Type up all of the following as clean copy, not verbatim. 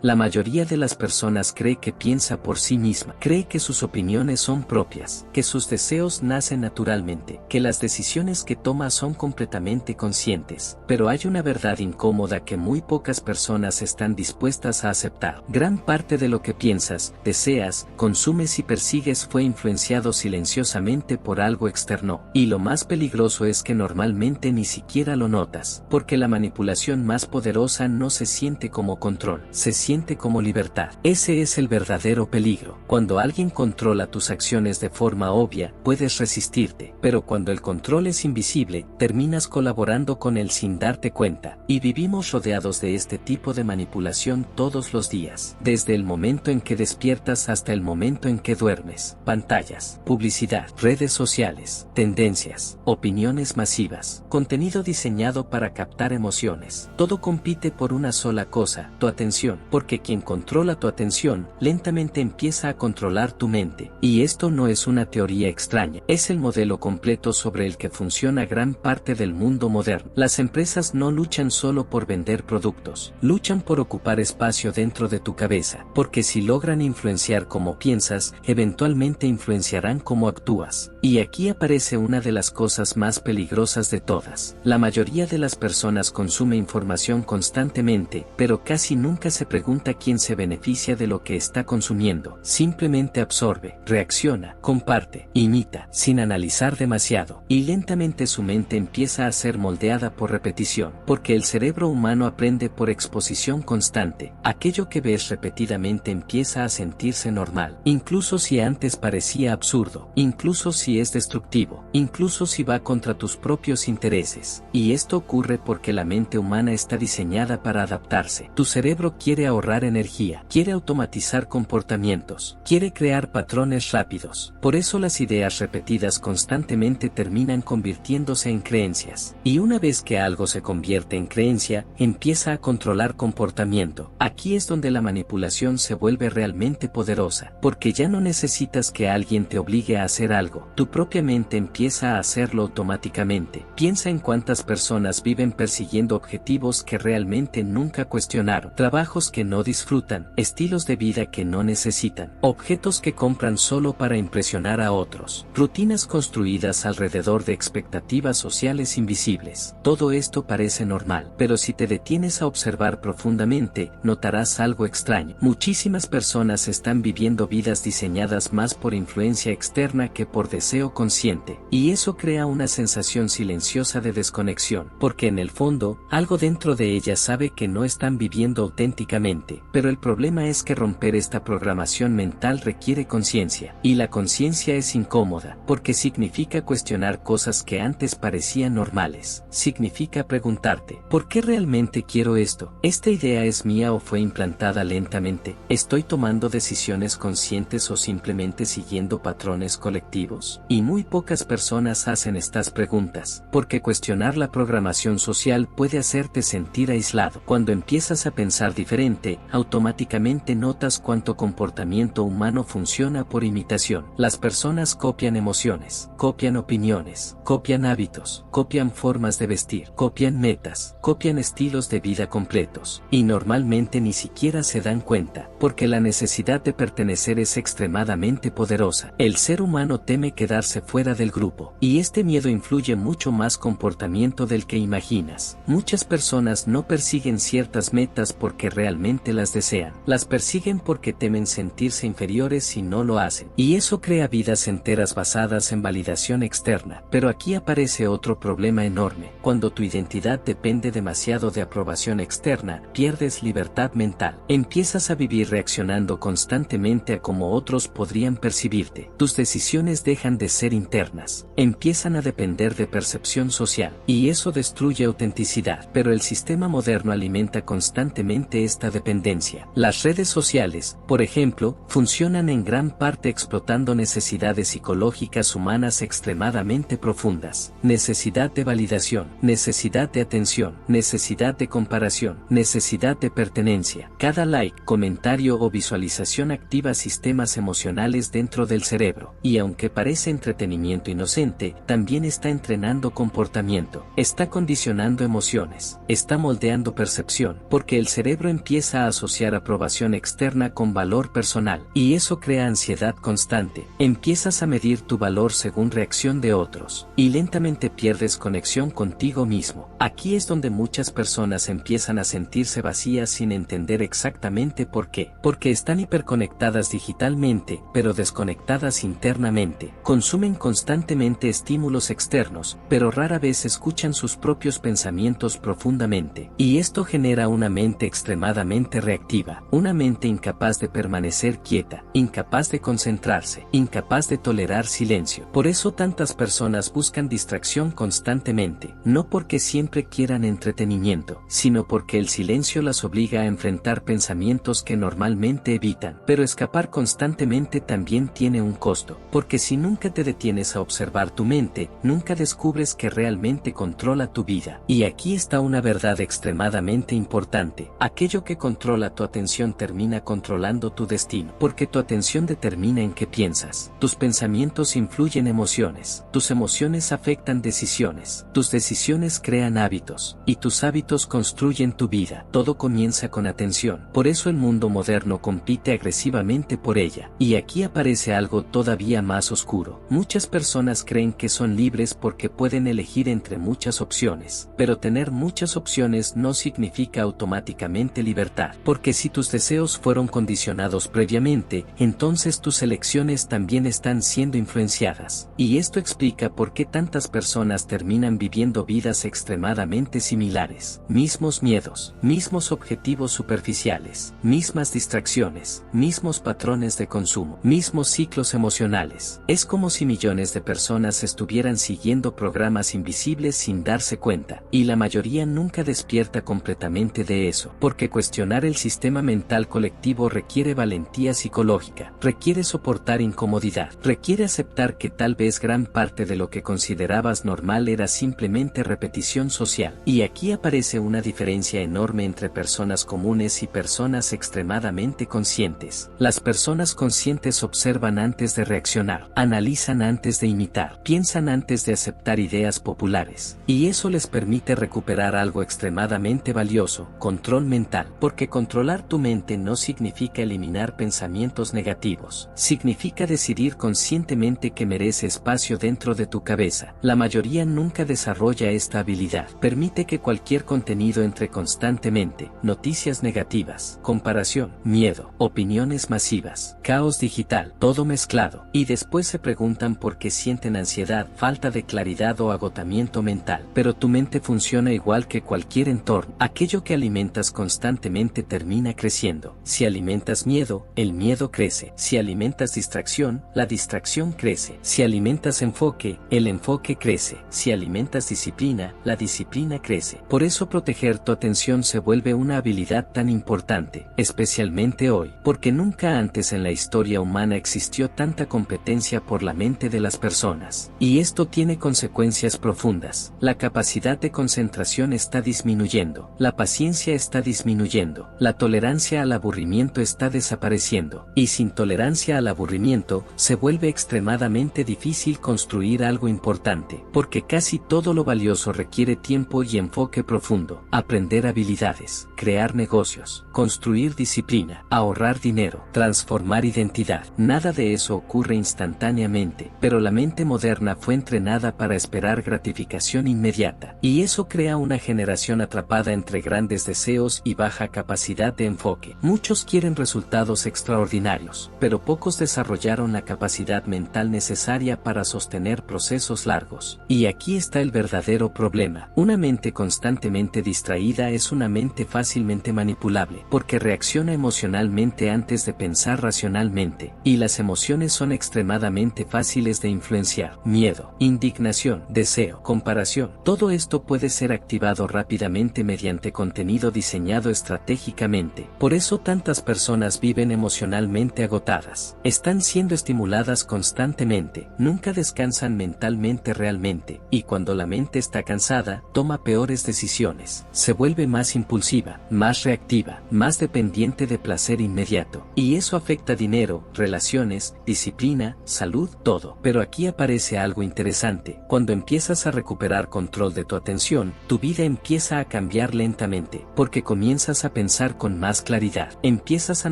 La mayoría de las personas cree que piensa por sí misma, cree que sus opiniones son propias, que sus deseos nacen naturalmente, que las decisiones que toma son completamente conscientes. Pero hay una verdad incómoda que muy pocas personas están dispuestas a aceptar. Gran parte de lo que piensas, deseas, consumes y persigues fue influenciado silenciosamente por algo externo. Y lo más peligroso es que normalmente ni siquiera lo notas, porque la manipulación más poderosa no se siente como control, se siente como libertad. Ese es el verdadero peligro. Cuando alguien controla tus acciones de forma obvia, puedes resistirte, pero cuando el control es invisible, terminas colaborando con él sin darte cuenta. Y vivimos rodeados de este tipo de manipulación todos los días, desde el momento en que despiertas hasta el momento en que duermes. Pantallas, publicidad, redes sociales, tendencias, opiniones masivas, contenido diseñado para captar emociones. Todo compite por una sola cosa, tu atención, porque quien controla tu atención, lentamente empieza a controlar tu mente. Y esto no es una teoría extraña, es el modelo completo sobre el que funciona gran parte del mundo moderno. Las empresas no luchan solo por vender productos, luchan por ocupar espacio dentro de tu cabeza, porque si logran influenciar cómo piensas, eventualmente influenciarán cómo actúas. Y aquí aparece una de las cosas más peligrosas de todas. La mayoría de las personas consume información constantemente, pero casi nunca se pregunta quién se beneficia de lo que está consumiendo. Simplemente absorbe, reacciona, comparte, imita, sin analizar demasiado. Y lentamente su mente empieza a ser moldeada por repetición, porque el cerebro humano aprende por exposición constante. Aquello que ves repetidamente empieza a sentirse normal, incluso si antes parecía absurdo, incluso si es destructivo, incluso si va contra tus propios intereses. Y esto ocurre porque la mente humana está diseñada para adaptarse. Tu cerebro quiere ahorrar energía, quiere automatizar comportamientos, quiere crear patrones rápidos. Por eso las ideas repetidas constantemente terminan convirtiéndose en creencias. Y una vez que algo se convierte en creencia, empieza a controlar comportamiento. Aquí es donde la manipulación se vuelve realmente poderosa, porque ya no necesitas que alguien te obligue a hacer algo. Tu propia mente empieza a hacerlo automáticamente. Piensa en cuántas personas viven persiguiendo objetivos que realmente nunca cuestionaron, trabajos que no disfrutan, estilos de vida que no necesitan, objetos que compran solo para impresionar a otros, rutinas construidas alrededor de expectativas sociales invisibles. Todo esto parece normal, pero si te detienes a observar profundamente, notarás algo extraño. Muchísimas personas están viviendo vidas diseñadas más por influencia externa que por deseo consciente, y eso crea una sensación silenciosa de desconexión, porque en el fondo, algo dentro de ellas sabe que no están viviendo auténticamente. Pero el problema es que romper esta programación mental requiere conciencia, y la conciencia es incómoda, porque significa cuestionar cosas que antes parecían normales. Significa preguntarte, ¿por qué realmente quiero esto? ¿Esta idea es mía o fue implantada lentamente? ¿Estoy tomando decisiones conscientes o simplemente siguiendo patrones colectivos? Y muy pocas personas hacen estas preguntas, porque cuestionar la programación social puede hacerte sentir aislado. Cuando empiezas a pensar diferente, automáticamente notas cuánto comportamiento humano funciona por imitación. Las personas copian emociones, copian opiniones, copian hábitos, copian formas de vestir, copian metas, copian estilos de vida completos, y normalmente ni siquiera se dan cuenta, porque la necesidad de pertenecer es extremadamente poderosa. El ser humano teme quedarse fuera del grupo, y este miedo influye mucho más comportamiento del que imaginas. Muchas personas no persiguen ciertas metas porque realmente las desean, las persiguen porque temen sentirse inferiores si no lo hacen, y eso crea vidas enteras basadas en validación externa. Pero aquí aparece otro problema enorme. Cuando tu identidad depende demasiado de aprobación externa, pierdes libertad mental. Empiezas a vivir reaccionando constantemente a cómo otros podrían percibirte. Tus decisiones dejan de ser internas, empiezan a depender de percepción social, y eso destruye autenticidad. Pero el sistema moderno alimenta constantemente esta dependencia. Las redes sociales, por ejemplo, funcionan en gran parte explotando necesidades psicológicas humanas extremadamente profundas. Necesidad de validación, necesidad de atención, necesidad de comparación, necesidad de pertenencia. Cada like, comentario o visualización activa sistemas emocionales dentro del cerebro, y aunque parece entretenimiento inocente, también está entrenando comportamiento, está condicionando emociones, está moldeando percepción, porque el cerebro empieza empieza a asociar aprobación externa con valor personal, y eso crea ansiedad constante. Empiezas a medir tu valor según reacción de otros, y lentamente pierdes conexión contigo mismo. Aquí es donde muchas personas empiezan a sentirse vacías sin entender exactamente por qué. Porque están hiperconectadas digitalmente, pero desconectadas internamente. Consumen constantemente estímulos externos, pero rara vez escuchan sus propios pensamientos profundamente. Y esto genera una mente extremadamente reactiva, una mente incapaz de permanecer quieta, incapaz de concentrarse, incapaz de tolerar silencio. Por eso tantas personas buscan distracción constantemente, no porque siempre quieran entretenimiento, sino porque el silencio las obliga a enfrentar pensamientos que normalmente evitan. Pero escapar constantemente también tiene un costo, porque si nunca te detienes a observar tu mente, nunca descubres que realmente controla tu vida. Y aquí está una verdad extremadamente importante: aquello que controla tu atención termina controlando tu destino, porque tu atención determina en qué piensas. Tus pensamientos influyen emociones, tus emociones afectan decisiones, tus decisiones crean hábitos, y tus hábitos construyen tu vida. Todo comienza con atención. Por eso el mundo moderno compite agresivamente por ella. Y aquí aparece algo todavía más oscuro. Muchas personas creen que son libres porque pueden elegir entre muchas opciones, pero tener muchas opciones no significa automáticamente libertad, porque si tus deseos fueron condicionados previamente, entonces tus elecciones también están siendo influenciadas. Y esto explica por qué tantas personas terminan viviendo vidas extremadamente similares. Mismos miedos, mismos objetivos superficiales, mismas distracciones, mismos patrones de consumo, mismos ciclos emocionales. Es como si millones de personas estuvieran siguiendo programas invisibles sin darse cuenta, y la mayoría nunca despierta completamente de eso, porque cuestionar el sistema mental colectivo requiere valentía psicológica, requiere soportar incomodidad, requiere aceptar que tal vez gran parte de lo que considerabas normal era simplemente repetición social. Y aquí aparece una diferencia enorme entre personas comunes y personas extremadamente conscientes. Las personas conscientes observan antes de reaccionar, analizan antes de imitar, piensan antes de aceptar ideas populares, y eso les permite recuperar algo extremadamente valioso: control mental. Porque controlar tu mente no significa eliminar pensamientos negativos, significa decidir conscientemente que merece espacio dentro de tu cabeza. La mayoría nunca desarrolla esta habilidad. Permite que cualquier contenido entre constantemente: noticias negativas, comparación, miedo, opiniones masivas, caos digital, todo mezclado, y después se preguntan por qué sienten ansiedad, falta de claridad o agotamiento mental. Pero tu mente funciona igual que cualquier entorno. Aquello que alimentas constantemente termina creciendo. Si alimentas miedo, el miedo crece. Si alimentas distracción, la distracción crece. Si alimentas enfoque, el enfoque crece. Si alimentas disciplina, la disciplina crece. Por eso proteger tu atención se vuelve una habilidad tan importante, especialmente hoy, porque nunca antes en la historia humana existió tanta competencia por la mente de las personas. Y esto tiene consecuencias profundas. La capacidad de concentración está disminuyendo, la paciencia está disminuyendo, la tolerancia al aburrimiento está desapareciendo, y sin tolerancia al aburrimiento, se vuelve extremadamente difícil construir algo importante, porque casi todo lo valioso requiere tiempo y enfoque profundo: aprender habilidades, crear negocios, construir disciplina, ahorrar dinero, transformar identidad. Nada de eso ocurre instantáneamente, pero la mente moderna fue entrenada para esperar gratificación inmediata, y eso crea una generación atrapada entre grandes deseos y baja capacidad de enfoque. Muchos quieren resultados extraordinarios, pero pocos desarrollaron la capacidad mental necesaria para sostener procesos largos. Y aquí está el verdadero problema: una mente constantemente distraída es una mente fácilmente manipulable, porque reacciona emocionalmente antes de pensar racionalmente, y las emociones son extremadamente fáciles de influenciar. Miedo, indignación, deseo, comparación, todo esto puede ser activado rápidamente mediante contenido diseñado estratégicamente. Por eso tantas personas viven emocionalmente agotadas. Están siendo estimuladas constantemente, nunca descansan mentalmente realmente, y cuando la mente está cansada, toma peores decisiones, se vuelve más impulsiva, más reactiva, más dependiente de placer inmediato. Y eso afecta dinero, relaciones, disciplina, salud, todo. Pero aquí aparece algo interesante: cuando empiezas a recuperar control de tu atención, tu vida empieza a cambiar lentamente, porque comienzas a pensar con más claridad. Empiezas a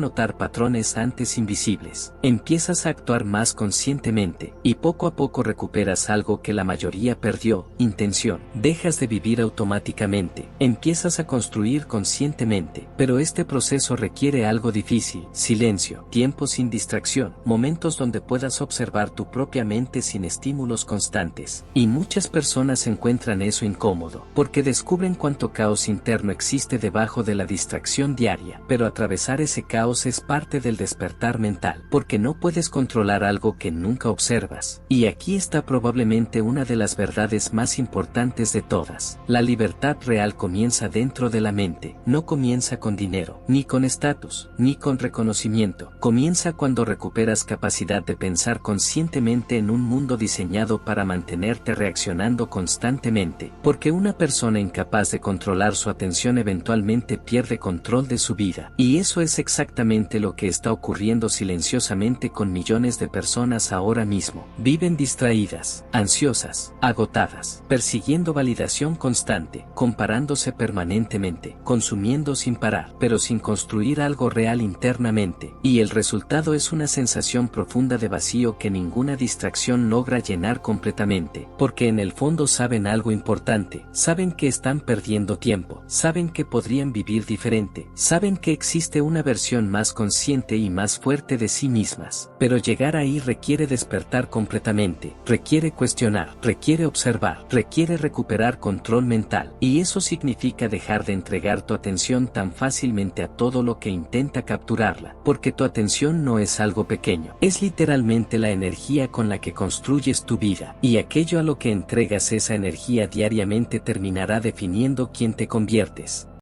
notar patrones antes invisibles. Empiezas a actuar más conscientemente, y poco a poco recuperas algo que la mayoría perdió: intención. Dejas de vivir automáticamente. Empiezas a construir conscientemente. Pero este proceso requiere algo difícil: silencio, tiempo sin distracción, momentos donde puedas observar tu propia mente sin estímulos constantes. Y muchas personas encuentran eso incómodo, porque descubren cuánto caos interno existe debajo de la distracción diaria. Pero atravesar ese caos es parte del despertar mental, porque no puedes controlar algo que nunca observas. Y aquí está probablemente una de las verdades más importantes de todas: la libertad real comienza dentro de la mente. No comienza con dinero, ni con estatus, ni con reconocimiento. Comienza cuando recuperas capacidad de pensar conscientemente en un mundo diseñado para mantenerte reaccionando constantemente, porque una persona incapaz de controlar su atención eventualmente pierde control de su vida. Y eso es exactamente lo que está ocurriendo silenciosamente con millones de personas ahora mismo. Viven distraídas, ansiosas, agotadas, persiguiendo validación constante, comparándose permanentemente, consumiendo sin parar, pero sin construir algo real internamente. Y el resultado es una sensación profunda de vacío que ninguna distracción logra llenar completamente, porque en el fondo saben algo importante: saben que están perdiendo tiempo, saben que podrían vivir diferente, saben que existe una versión más consciente y más fuerte de sí mismas. Pero llegar ahí requiere despertar completamente, requiere cuestionar, requiere observar, requiere recuperar control mental. Y eso significa dejar de entregar tu atención tan fácilmente a todo lo que intenta capturarla, porque tu atención no es algo pequeño, es literalmente la energía con la que construyes tu vida, y aquello a lo que entregas esa energía diariamente terminará definiendo quién te conviertes.